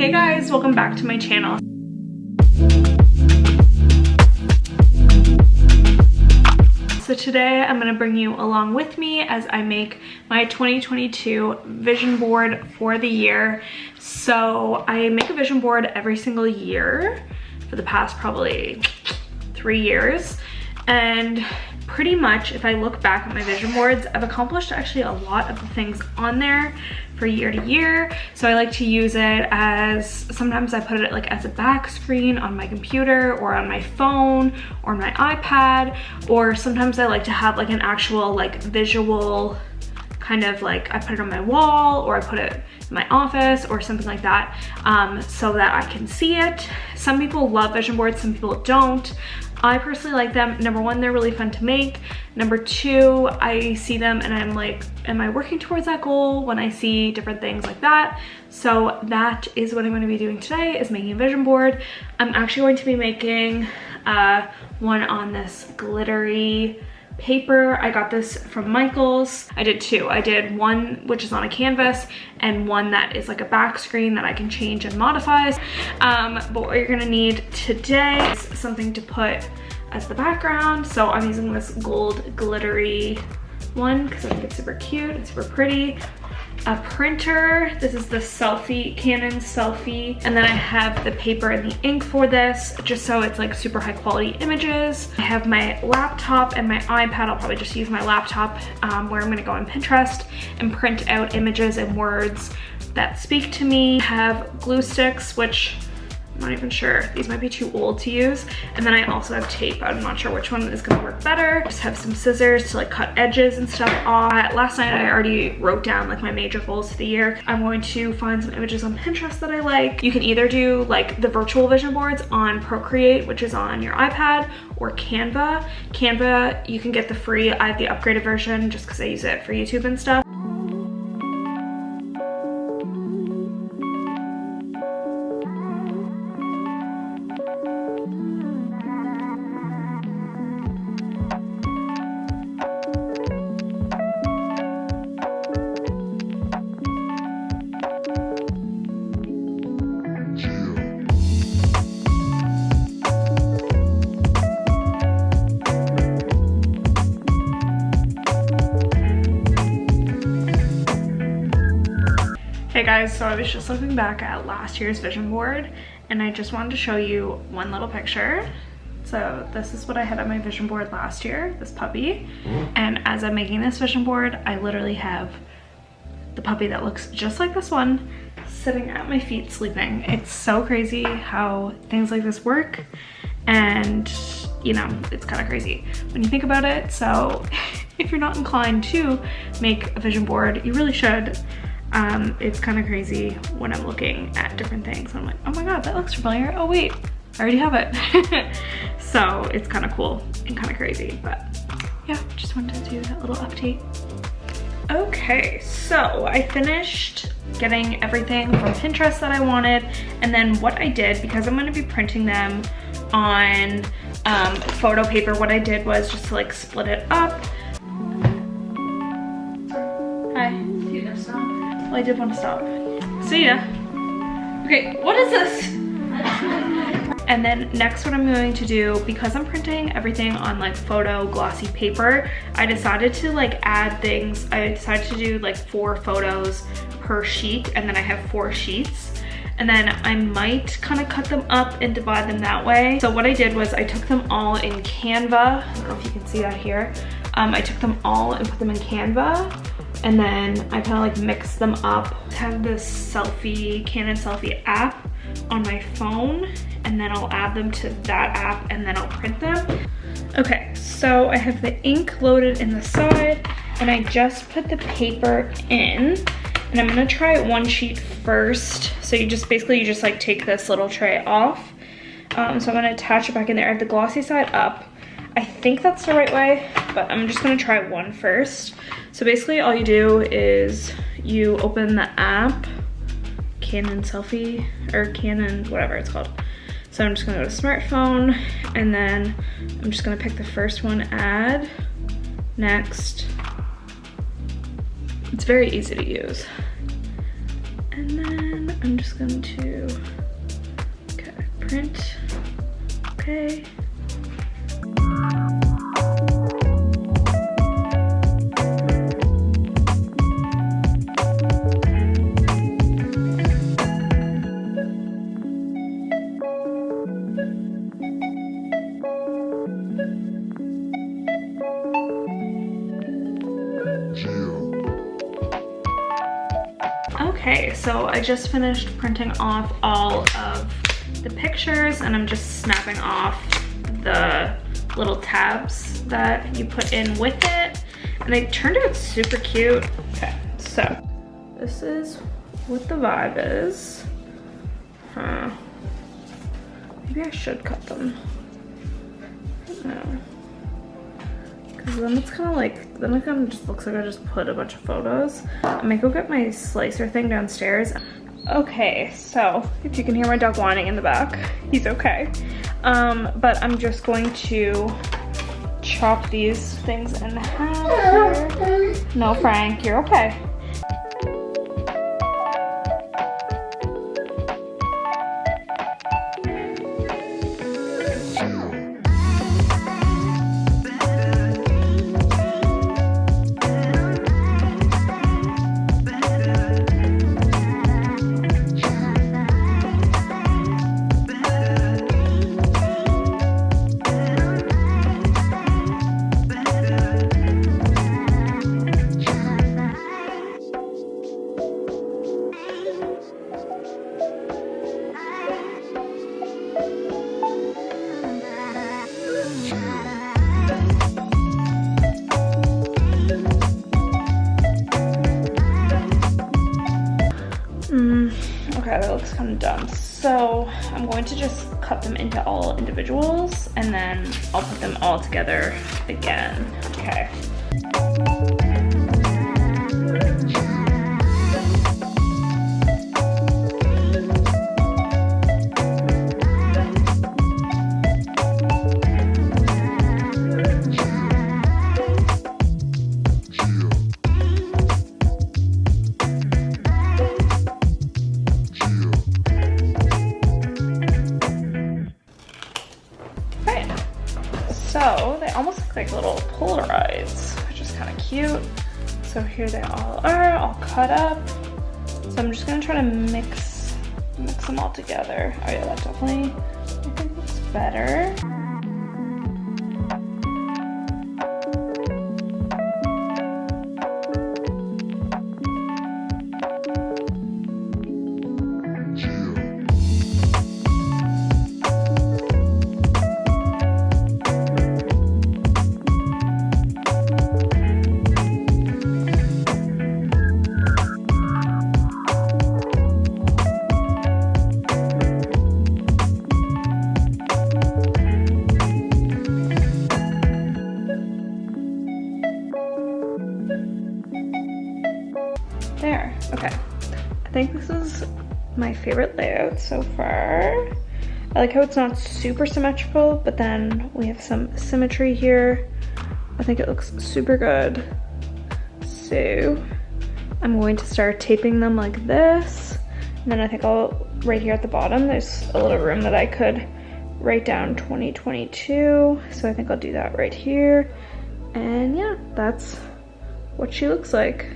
Hey guys, welcome back to my channel. So today I'm going to bring you along with me as I make my 2022 vision board for the year. So I make a vision board every single year for the past probably 3 years. And pretty much if I look back at my vision boards, I've accomplished actually a lot of the things on there for year to year. So I like to use it as, sometimes I put it like as a back screen on my computer or on my phone or on my iPad, or sometimes I like to have like an actual like visual kind of like, I put it on my wall or I put it in my office or something like that, so that I can see it. Some people love vision boards, some people don't. I personally like them. Number one, they're really fun to make. Number two, I see them and I'm like, am I working towards that goal when I see different things like that? So that is what I'm going to be doing today, is making a vision board. I'm actually going to be making one on this glittery paper. I got this from Michael's. I did two. I did one which is on a canvas and one that is like a back screen that I can change and modify. But what you're gonna need today is something to put as the background. So I'm using this gold glittery one because I think it's super cute and super pretty. A printer, this is the Canon selfie, and then I have the paper and the ink for this, just so it's like super high quality images. I have my laptop and my iPad. I'll probably just use my laptop where I'm gonna go on Pinterest and print out images and words that speak to me. I have glue sticks, which I'm not even sure, these might be too old to use. And then I also have tape. I'm not sure which one is gonna work better. Just have some scissors to like cut edges and stuff off. Last night I already wrote down like my major goals for the year. I'm going to find some images on Pinterest that I like. You can either do like the virtual vision boards on Procreate, which is on your iPad, or Canva. Canva, you can get the free. I have the upgraded version just because I use it for YouTube and stuff. Hey guys, so I was just looking back at last year's vision board and I just wanted to show you one little picture. So this is what I had on my vision board last year, this puppy. And as I'm making this vision board, I literally have the puppy that looks just like this one sitting at my feet sleeping. It's so crazy how things like this work, and you know, it's kind of crazy when you think about it. So if you're not inclined to make a vision board, you really should. It's kind of crazy when I'm looking at different things. I'm like, oh my god, that looks familiar. Oh wait, I already have it. So it's kind of cool and kind of crazy, but yeah, just wanted to do that little update. Okay, so I finished getting everything from Pinterest that I wanted, and then what I did, because I'm going to be printing them on photo paper, what I did was just to like split it up. Hi. Well, I did want to stop. See ya. Okay, what is this? And then next what I'm going to do, because I'm printing everything on like photo glossy paper, I decided to like add things. I decided to do like 4 photos per sheet, and then I have 4 sheets. And then I might kind of cut them up and divide them that way. So what I did was I took them all in Canva. I don't know if you can see that here. I took them all and put them in Canva. And then I kind of like mix them up. I have this Canon selfie app on my phone, and then I'll add them to that app and then I'll print them. Okay, so I have the ink loaded in the side and I just put the paper in, and I'm gonna try one sheet first. So you just like take this little tray off. So I'm gonna attach it back in there. I have the glossy side up. I think that's the right way, but I'm just gonna try one first. So basically all you do is you open the app, Canon selfie, or Canon, whatever it's called. So I'm just gonna go to smartphone, and then I'm just gonna pick the first one, add, next. It's very easy to use. And then I'm just going to, okay, print, okay. Okay, so I just finished printing off all of the pictures and I'm just snapping off the little tabs that you put in with it. And they turned out super cute. Okay, so this is what the vibe is. Maybe I should cut them. I don't know. Because then it's kind of like, then it kind of just looks like I just put a bunch of photos. I might go get my slicer thing downstairs. Okay, so if you can hear my dog whining in the back, he's okay. But I'm just going to chop these things in half here. No, Frank, you're okay. Okay, that looks kind of done. So I'm going to just cut them into all individuals and then I'll put them all together again. Okay. So they almost look like little Polaroids, which is kind of cute. So here they all are, all cut up. So I'm just gonna try to mix them all together. Oh yeah, that definitely, I think looks better. There, okay. I think this is my favorite layout so far. I like how it's not super symmetrical, but then we have some symmetry here. I think it looks super good. So I'm going to start taping them like this. And then I think right here at the bottom, there's a little room that I could write down 2022. So I think I'll do that right here. And yeah, that's what she looks like.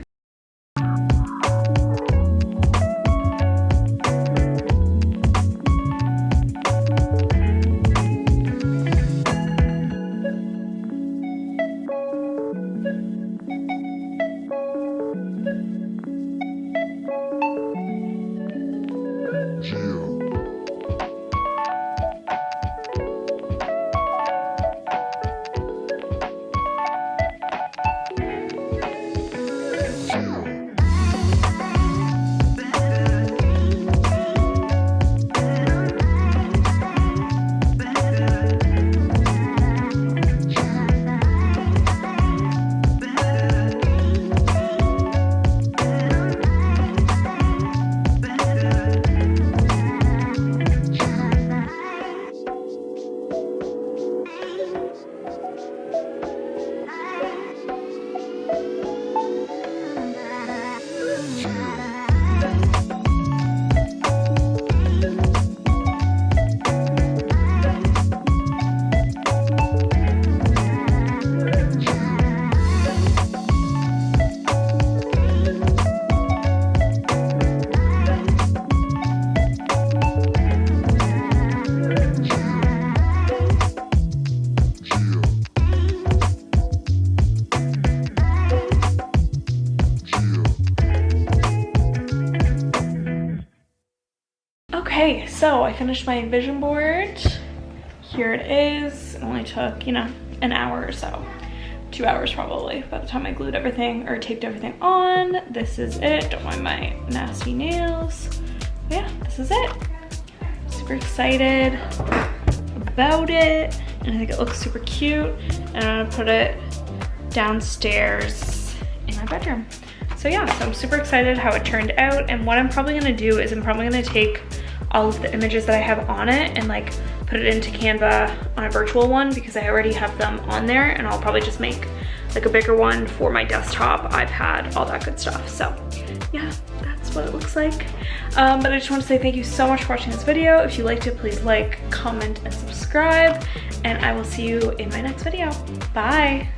Okay, so I finished my vision board. Here it is. It only took, you know, an hour or so. 2 hours probably by the time I glued everything or taped everything on. This is it. Don't mind my nasty nails. But yeah, this is it. Super excited about it. And I think it looks super cute. And I'm gonna put it downstairs in my bedroom. So yeah, so I'm super excited how it turned out. And what I'm probably gonna do is I'm probably gonna take all of the images that I have on it and like put it into Canva on a virtual one because I already have them on there, and I'll probably just make like a bigger one for my desktop, iPad, all that good stuff. So yeah, that's what it looks like. But I just want to say thank you so much for watching this video. If you liked it, please like, comment, and subscribe, and I will see you in my next video. Bye.